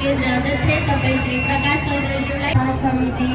केन्द्र अध्यक्ष तपाईँ श्री प्रकाश चौधरीज्यूलाई समिति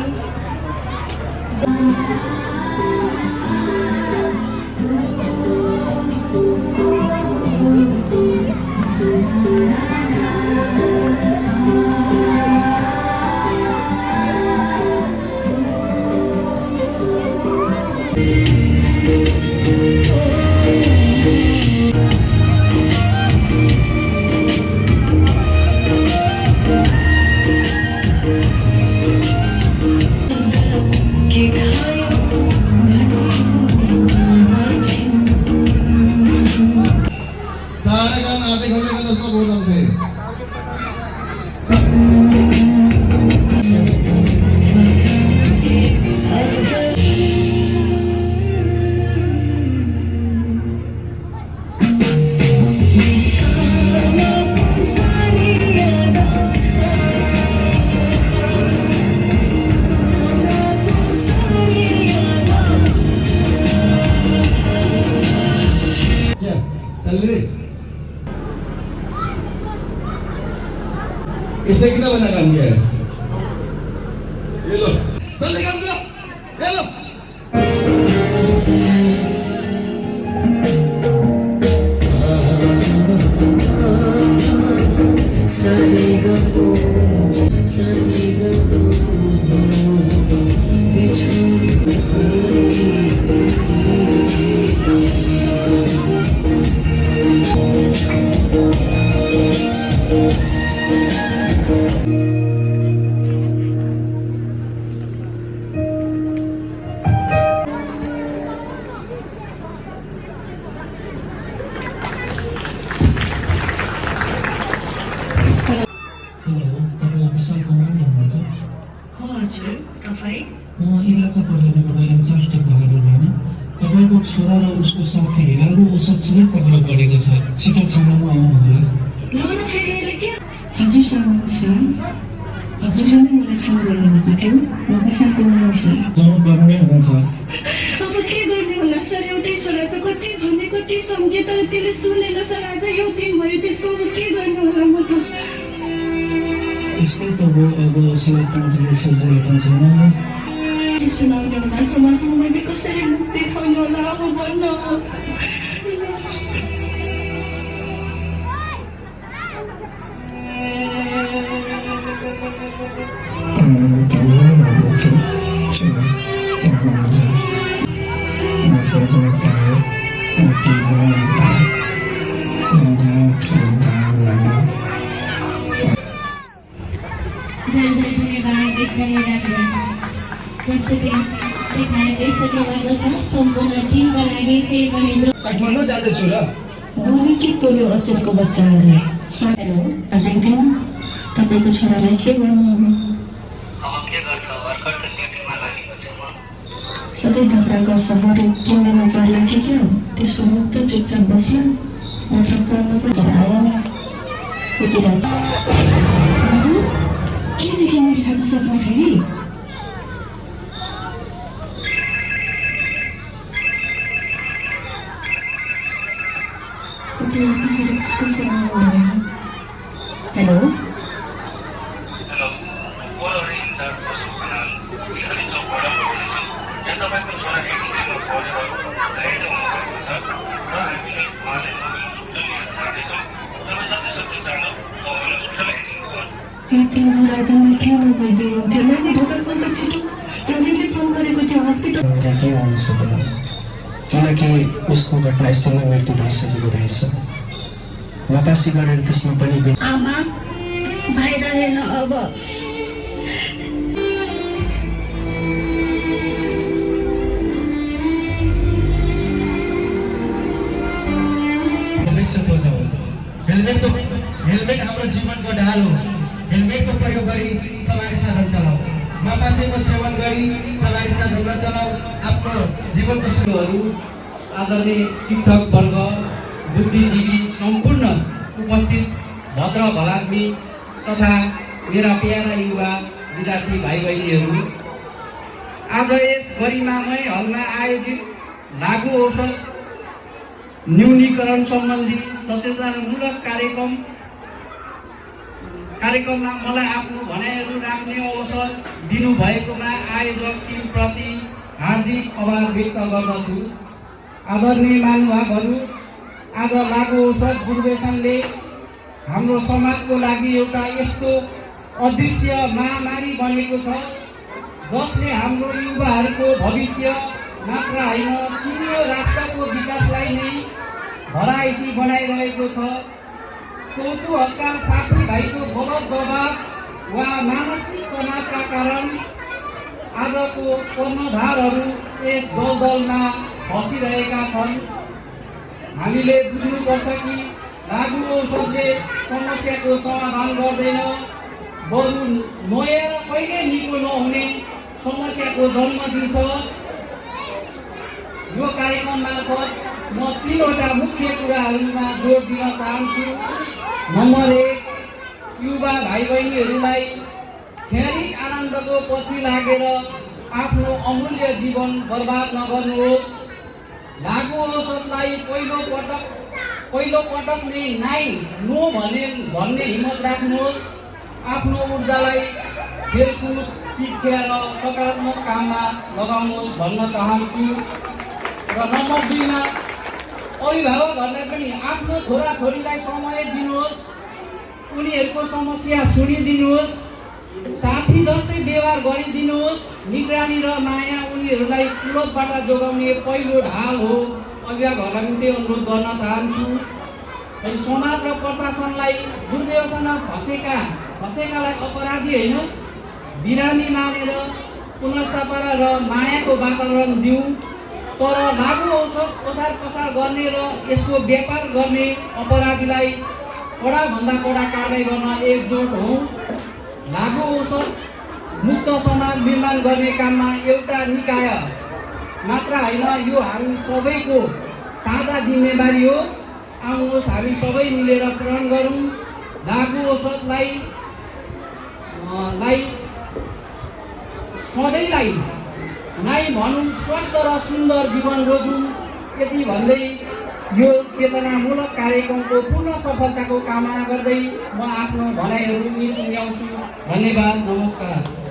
इसने कितना बना काम किया है? ये लो, जल्दी काम करो, ये लो। तपाईँको छोरा र उसको साथी हिराको औषधसँगै पक्राउ परेको छ। छिटो थानामा आउनुहोला। हजुर सर, नमस्कार। हजुरले नै मलाई फोन गर्नुभएको थियो। म बसालको हुनुहुन्छ। जवाब गर्नै हुन्छ। अब के गर्ने होला सर? एउटै छोरा छ, कति भने कति सम्झे तर त्यसले सुनेन सर। आज यो दिन भयो त्यसको, अब के गर्नु होला म त? त्यस्तै त हो, अब उसलाई पाँचले सजाय पनि छैन। त्यस्तो लाग्ने होला समाजमा मैले कसरी मुक्ति पाउनु होला? अब भन्नु काठमाडौँ जाँदैछु र बोली के पोल्यो अचलको बच्चाहरूले। हेलो, देख्दैन तपाईँको छोरालाई के गर्नु? सधैँ झगडा गर्छ, बरु किन्दैन पर्ला कि क्या हो? त्यसो मुक्त चुपचाप बस्ला, मतलब पढ्नु पनि आएन। यति रात के देखेँ मैले आज सपना फेरि? हेलो, राजालाई के नभइदिनु हुन्थ्यो? मैले ढोकापल्ट छिटो हामीले फोन गरेको थियो हस्पिटल। केही हुन सक्दैन, किनकि उसको घटनास्थलमा मृत्यु भइसकेको रहेछ। नपासी गरेर त्यसमा पनि आमा भाइ रहेन अब। हेलमेट हाम्रो जीवनको ढाल हो। हेलमेटको प्रयोग गरी सवारी साधन चलाऊ। नपासेको सेवन गरी सवारी साधन नचलाऊ। आफ्नो जीवनको सुरुहरू आदरणीय शिक्षक वर्ग, बुद्धिजीवी सम्पूर्ण उपस्थित भद्र भलाग्मी तथा मेरा प्यारा युवा विद्यार्थी भाइ बहिनीहरू, आज यस गरिमामय हलमा आयोजित लागु औषध न्यूनीकरण सम्बन्धी सचेतनामूलक कार्यक्रममा मलाई आफ्नो भनाइहरू राख्ने अवसर दिनुभएकोमा आयोजक टिमप्रति हार्दिक आभार व्यक्त गर्दछु। आदरणीय महानुभावहरू, आज लागु औषध दुर्व्यसनले हाम्रो समाजको लागि एउटा यस्तो अदृश्य महामारी बनेको छ जसले हाम्रो युवाहरूको भविष्य मात्र होइन, सिङ्गो राष्ट्रको विकासलाई नै धराइसी बनाइरहेको छ। कौतूहलका साथीभाइको बलद दबाव वा मानसिक तनावका कारण आजको कर्णधारहरू यस दलदलमा फसिरहेका छन्। हामीले बुझ्नुपर्छ कि लागु औषधले समस्याको समाधान गर्दैन, बरु नयाँ र कहिले निको नहुने समस्याको जन्म दिन्छ। यो कार्यक्रम मार्फत म 3वटा मुख्य कुराहरूमा जोड दिन चाहन्छु। नम्बर 1, युवा भाइ बहिनीहरूलाई क्षणिक आनन्दको पछि लागेर आफ्नो अमूल्य जीवन बर्बाद नगर्नुहोस्। लागु औषधलाई पहिलो पटक नै नाइ नो भन्ने हिम्मत राख्नुहोस्। आफ्नो ऊर्जालाई खेलकुद, शिक्षा र सकारात्मक काममा लगाउनुहोस् भन्न चाहन्छु। र नम्बर 2 मा अभिभावकहरूलाई पनि आफ्नो छोराछोरीलाई समय दिनुहोस्, उनीहरूको समस्या सुनिदिनुहोस्, साथी जस्तै व्यवहार गरिदिनुहोस्। निगरानी र माया उनीहरूलाई कुलतबाट जोगाउने पहिलो ढाल हो। अभिभावकहरूलाई पनि त्यही अनुरोध गर्न चाहन्छु। समाज र प्रशासनलाई दुर्व्यसनमा फसेकालाई अपराधी होइन, बिरामी मानेर पुनर्स्थापना र मायाको वातावरण दिउँ। तर लागु औषध ओसार पसार गर्ने र यसको व्यापार गर्ने अपराधीलाई कडाभन्दा कडा कारवाही गर्न एकजुट हौँ। लागु औषध मुक्त समाज निर्माण गर्ने काममा एउटा निकाय मात्र होइन, यो हामी सबैको साझा जिम्मेवारी हो। आउनुहोस् हामी सबै मिलेर प्रण गरौँ। लागु औषधलाई सधैँलाई नाइ भनौँ, स्वस्थ र सुन्दर जीवन रोजौँ। यति भन्दै यो चेतनामूलक कार्यक्रमको पूर्ण सफलताको कामना गर्दै म आफ्नो भनाइहरू यहीँ टुङ्ग्याउँछु। धन्यवाद, नमस्कार।